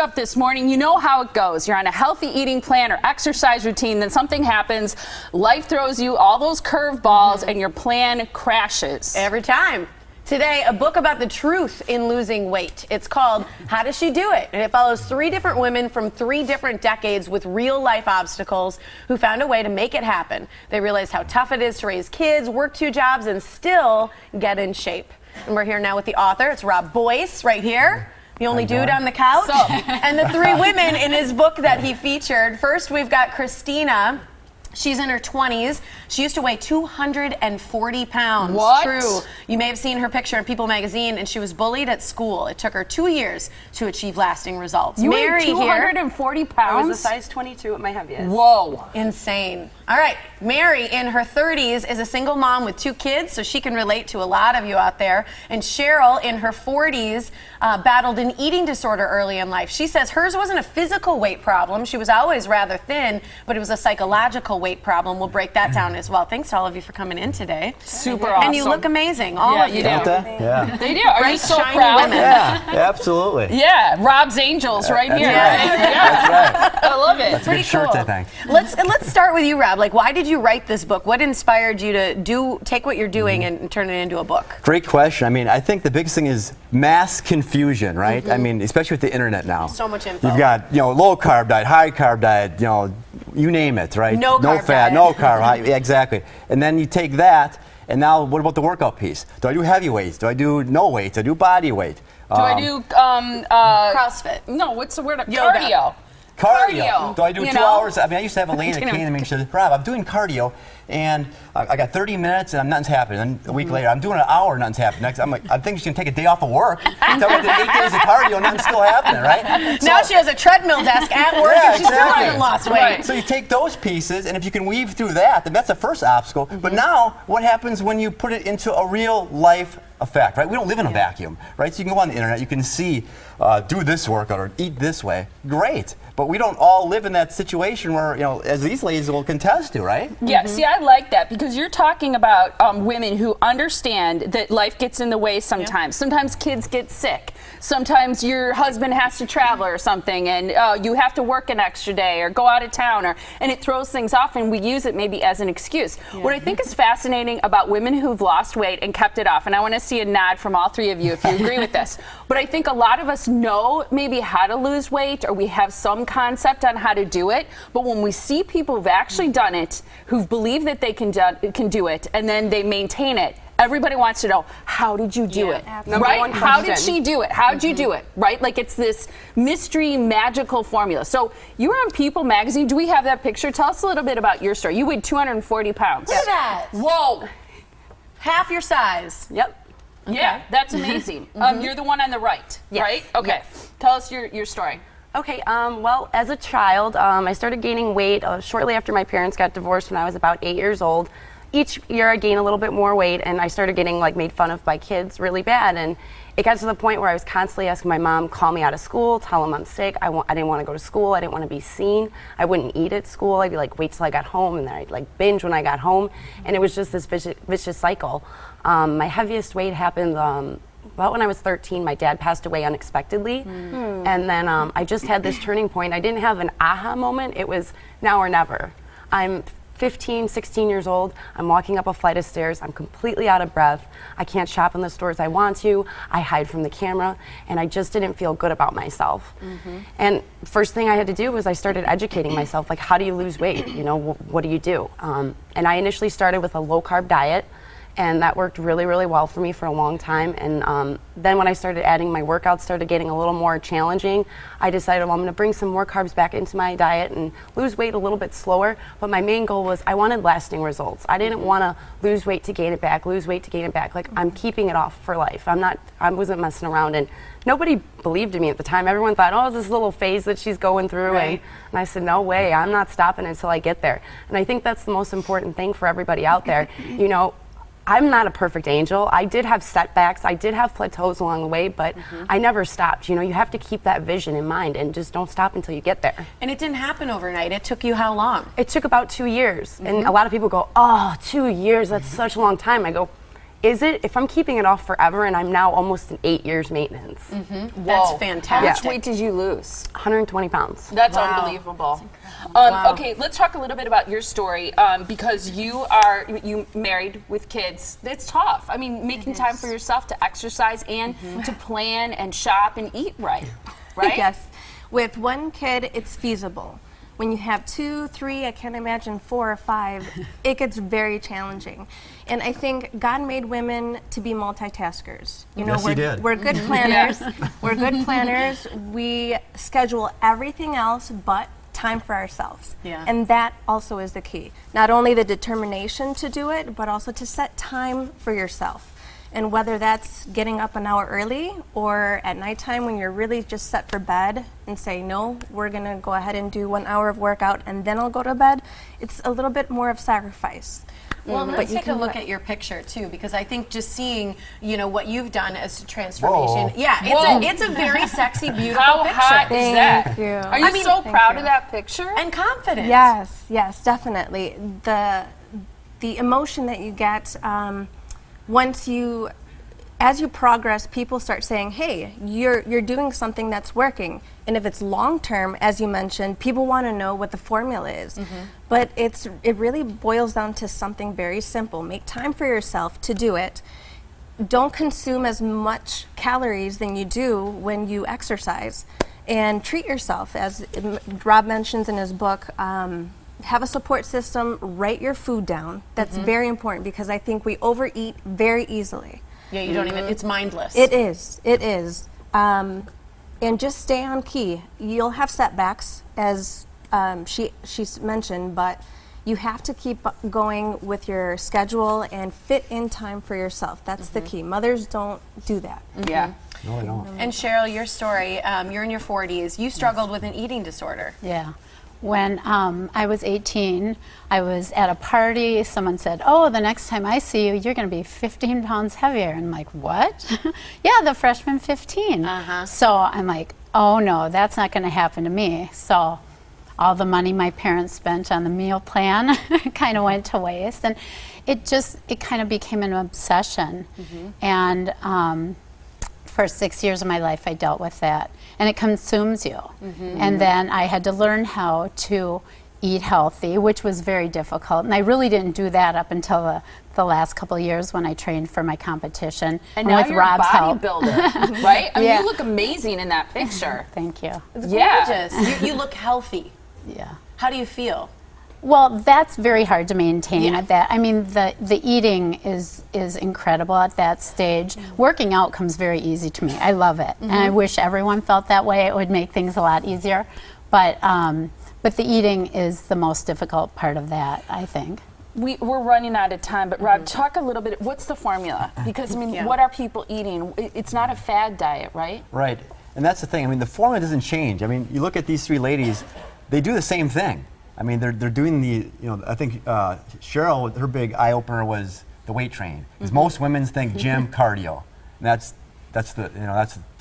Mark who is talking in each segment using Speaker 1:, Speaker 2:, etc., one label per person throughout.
Speaker 1: up this morning, you know how it goes. You're on a healthy eating plan or exercise routine, then something happens, life throws you all those curveballs, and your plan crashes.
Speaker 2: Every time. Today, a book about the truth in losing weight. It's called How Does She Do It? And it follows 3 different women from 3 different decades with real life obstacles who found a way to make it happen. They realized how tough it is to raise kids, work 2 jobs, and still get in shape. And we're here now with the author. It's Rob Boyce right here. The only dude on the couch. And the 3 women in his book that he featured. First, we've got Christina. She's in her 20s. She used to weigh 240 pounds.
Speaker 1: What?
Speaker 2: True. You may have seen her picture in People magazine, and she was bullied at school. It took her 2 years to achieve lasting results.
Speaker 1: You
Speaker 2: Mary
Speaker 1: weigh 240 pounds?
Speaker 3: I was a size 22 at my heaviest.
Speaker 1: Whoa.
Speaker 2: Insane. All right, Mary in her 30s is a single mom with 2 kids, so she can relate to a lot of you out there. And Cheryl in her 40s battled an eating disorder early in life. She says hers wasn't a physical weight problem. She was always rather thin, but it was a psychological weight problem. We'll break that down as well. Thanks to all of you for coming in today.
Speaker 1: Super awesome.
Speaker 2: And you look amazing, all of you.
Speaker 4: Yeah.
Speaker 1: They do. Are you so
Speaker 2: shiny
Speaker 1: proud?
Speaker 2: women.
Speaker 4: Yeah, absolutely.
Speaker 1: Yeah, Rob's Angels right here.
Speaker 2: right.
Speaker 1: Yeah.
Speaker 4: That's right.
Speaker 1: I love it.
Speaker 4: That's a good shirt, I think.
Speaker 2: Let's start with you, Rob. Like, why did you write this book? What inspired you to take what you're doing and turn it into a book?
Speaker 4: Great question. I mean, I think the biggest thing is mass confusion, right? I mean, especially with the internet now.
Speaker 2: So much info.
Speaker 4: You've got, low carb diet, high carb diet, you name it, right?
Speaker 2: No carb
Speaker 4: fat,
Speaker 2: diet.
Speaker 4: no carb, high, yeah, exactly. And then you take that, and now what about the workout piece? Do I do heavy weights? Do I do no weights? Do I do body weight?
Speaker 1: Do I do
Speaker 2: CrossFit?
Speaker 1: No, what's the word?
Speaker 2: Yoga.
Speaker 1: Cardio.
Speaker 4: Cardio. Do I do
Speaker 1: you
Speaker 4: 2
Speaker 1: know?
Speaker 4: hours? I mean, I used to have a lady that came to me and she said, Rob, I'm doing cardio, and I got 30 minutes and nothing's happening. And a week later, I'm doing an hour and nothing's happening. Next, I'm like, I think she's going to take a day off of work. So I did 8 days of cardio and nothing's still happening, right?
Speaker 2: Now she has a treadmill desk at work and she still hasn't lost weight.
Speaker 1: Right.
Speaker 4: So you take those pieces, and if you can weave through that, then that's the first obstacle. But now, what happens when you put it into a real life effect, right? We don't live in a vacuum, right? So you can go on the internet, you can see, do this workout or eat this way. Great. But we don't all live in that situation where, as these ladies will contest to, right?
Speaker 1: Yeah, see, I like that because you're talking about women who understand that life gets in the way sometimes. Sometimes kids get sick. Sometimes your husband has to travel or something, and you have to work an extra day or go out of town, and it throws things off, and we use it maybe as an excuse. What I think is fascinating about women who've lost weight and kept it off, and I want to see a nod from all 3 of you if you agree with this, but I think a lot of us know maybe how to lose weight, or we have some concept on how to do it, but when we see people who've actually done it, who believe that they can do it, and then they maintain it, everybody wants to know, how did you do it? Right? How did she do it? How did you do it? Right? Like it's this mystery, magical formula. So you were on People magazine. Do we have that picture? Tell us a little bit about your story. You weighed 240 pounds.
Speaker 2: Look at that.
Speaker 1: Whoa.
Speaker 2: Half your size.
Speaker 3: Yep.
Speaker 1: Yeah, that's amazing. You're the one on the right,
Speaker 3: Yes.
Speaker 1: right? Okay.
Speaker 3: Yes.
Speaker 1: Tell us your story.
Speaker 3: Okay, well, as a child, I started gaining weight shortly after my parents got divorced when I was about 8 years old. Each year I gained a little bit more weight, and I started getting made fun of by kids really bad. And it got to the point where I was constantly asking my mom, call me out of school, tell them I'm sick. I didn't want to go to school. I didn't want to be seen. I wouldn't eat at school. I'd be like, wait till I got home, and then I'd binge when I got home. And it was just this vicious cycle. My heaviest weight happened about when I was 13. My dad passed away unexpectedly. And then I just had this turning point. I didn't have an aha moment. It was now or never. I'm 15, 16 years old. I'm walking up a flight of stairs. I'm completely out of breath. I can't shop in the stores I want to. I hide from the camera, and I just didn't feel good about myself. And first thing I had to do was I started educating myself, like, how do you lose weight? What do you do? And I initially started with a low-carb diet, and that worked really, really well for me for a long time. And then when I started adding my workouts, started getting a little more challenging, I decided, well, I'm going to bring some more carbs back into my diet and lose weight a little bit slower. But my main goal was I wanted lasting results. I didn't want to lose weight to gain it back, lose weight to gain it back. Like, I'm keeping it off for life. I wasn't messing around. And nobody believed in me at the time. Everyone thought, oh, this little phase that she's going through.
Speaker 2: Right.
Speaker 3: And I said, no way, I'm not stopping until I get there. And I think that's the most important thing for everybody out there. I'm not a perfect angel. I did have setbacks. I did have plateaus along the way, but I never stopped. You have to keep that vision in mind and just don't stop until you get there.
Speaker 2: And it didn't happen overnight. It took you how long?
Speaker 3: It took about 2 years. And a lot of people go, oh, 2 years, that's such a long time. I go, if I'm keeping it off forever, and I'm now almost in 8 years maintenance.
Speaker 2: That's fantastic.
Speaker 1: How much weight did you lose?
Speaker 3: 120 pounds.
Speaker 1: That's unbelievable. Okay, let's talk a little bit about your story because you married with kids. It's tough. I mean, making time for yourself to exercise and to plan and shop and eat right.
Speaker 5: Yes. With one kid, it's feasible. When you have 2, 3, I can't imagine 4 or 5, it gets very challenging. And I think God made women to be multitaskers. You know,
Speaker 4: Yes, He did.
Speaker 5: we're good planners. We're good planners. We schedule everything else but time for ourselves.
Speaker 2: Yeah.
Speaker 5: And that also is the key. Not only the determination to do it, but also to set time for yourself. And whether that's getting up an hour early or at nighttime when you're really just set for bed and say, no, we're going to go ahead and do 1 hour of workout and then I'll go to bed, it's a little bit more of sacrifice.
Speaker 2: Well,
Speaker 5: But
Speaker 2: let's
Speaker 5: you
Speaker 2: take a
Speaker 5: can do
Speaker 2: look
Speaker 5: it.
Speaker 2: at your picture too, because I think just seeing, you know, what you've done as a transformation.
Speaker 4: Whoa.
Speaker 2: Yeah, it's a very sexy, beautiful
Speaker 1: How
Speaker 2: picture.
Speaker 1: hot is that?
Speaker 5: Thank you.
Speaker 1: Are you so proud of that picture?
Speaker 2: And confident.
Speaker 5: Yes, yes, definitely. The emotion that you get as you progress, people start saying, hey, you're doing something that's working. And if it's long term, as you mentioned, people want to know what the formula is. But it really boils down to something very simple. Make time for yourself to do it. Don't consume as much calories than you do when you exercise. And treat yourself, as Rob mentions in his book. Have a support system, write your food down. That's very important because I think we overeat very easily.
Speaker 2: Yeah, you don't even, it's mindless.
Speaker 5: It is. And just stay on key. You'll have setbacks, as she's mentioned, but you have to keep going with your schedule and fit in time for yourself. That's the key. Mothers don't do that.
Speaker 1: Yeah.
Speaker 4: No, I don't.
Speaker 2: And Cheryl, your story, you're in your 40s. You struggled with an eating disorder.
Speaker 6: Yeah. When I was 18, I was at a party. Someone said, oh, the next time I see you, you're going to be 15 pounds heavier. And I'm like, what? Yeah, the freshman 15. So I'm like, oh, no, that's not going to happen to me. So all the money my parents spent on the meal plan kind of went to waste. And it kind of became an obsession. And for 6 years of my life, I dealt with that. And it consumes you. And then I had to learn how to eat healthy, which was very difficult. And I really didn't do that up until the last couple of years when I trained for my competition.
Speaker 1: And now
Speaker 6: with
Speaker 1: you're
Speaker 6: Rob's
Speaker 1: a
Speaker 6: help.
Speaker 1: bodybuilder, right? I mean,
Speaker 6: Yeah.
Speaker 1: you look amazing in that picture.
Speaker 6: Thank you.
Speaker 2: It's
Speaker 1: Yeah.
Speaker 2: gorgeous. You look healthy.
Speaker 6: Yeah.
Speaker 2: How do you feel?
Speaker 6: Well, that's very hard to maintain
Speaker 2: Yeah.
Speaker 6: at that. I mean, the eating is incredible at that stage. Working out comes very easy to me. I love it, and I wish everyone felt that way. It would make things a lot easier. But the eating is the most difficult part of that, I think.
Speaker 1: We're running out of time, but Rob, talk a little bit. What's the formula? Because I mean, what are people eating? It's not a fad diet, right?
Speaker 4: Right. And that's the thing. I mean, the formula doesn't change. I mean, you look at these 3 ladies, they do the same thing. I mean, they're doing I think Cheryl, her big eye-opener was the weight training. Because most women think gym, cardio. And that's the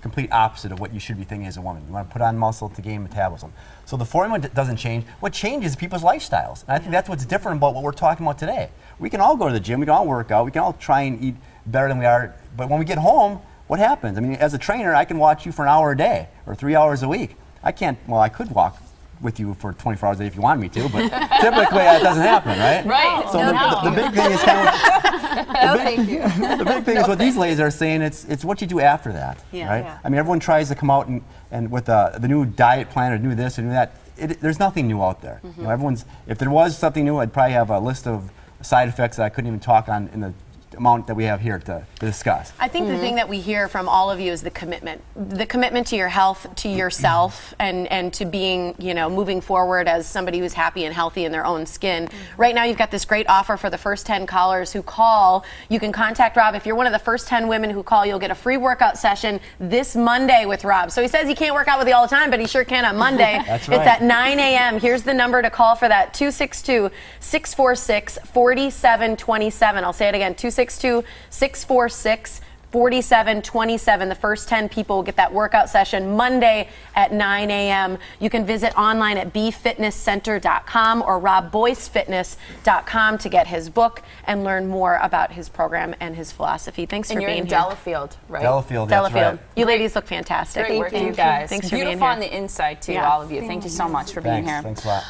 Speaker 4: complete opposite of what you should be thinking as a woman. You want to put on muscle to gain metabolism. So the formula doesn't change. What changes is people's lifestyles. And I think that's what's different about what we're talking about today. We can all go to the gym, we can all work out, we can all try and eat better than we are. But when we get home, what happens? I mean, as a trainer, I can watch you for an hour a day or 3 hours a week. I could walk with you for 24 hours a day if you want me to, but typically that doesn't happen, right?
Speaker 1: Right.
Speaker 4: So the big thing is kind of the big thing is what these ladies are saying. It's what you do after that, right?
Speaker 2: Yeah.
Speaker 4: I mean, everyone tries to come out and with the new diet plan or do this or do that. There's nothing new out there. You know, if there was something new, I'd probably have a list of side effects that I couldn't even talk on in the amount that we have here to discuss.
Speaker 2: I think the thing that we hear from all of you is the commitment to your health, to yourself, and to being, moving forward as somebody who's happy and healthy in their own skin. Right now, you've got this great offer for the first 10 callers who call. You can contact Rob. If you're one of the first 10 women who call, you'll get a free workout session this Monday with Rob. So he says he can't work out with you all the time, but he sure can on Monday.
Speaker 4: That's right.
Speaker 2: It's at 9 a.m. Here's the number to call for that: 262-646-4727. I'll say it again: 262-646-4727. 4727. The first 10 people will get that workout session Monday at 9 a.m. You can visit online at bfitnesscenter.com or robboycefitness.com to get his book and learn more about his program and his philosophy. Thanks for being here.
Speaker 1: And you're in Delafield, right?
Speaker 4: Delafield, that's
Speaker 2: Delafield.
Speaker 4: right.
Speaker 2: You ladies look fantastic.
Speaker 1: Great work, you guys.
Speaker 2: Thanks for being
Speaker 1: Beautiful
Speaker 2: here.
Speaker 1: on the inside, too,
Speaker 2: Yeah.
Speaker 1: all of you. Thank you so much for being here.
Speaker 4: Thanks a lot.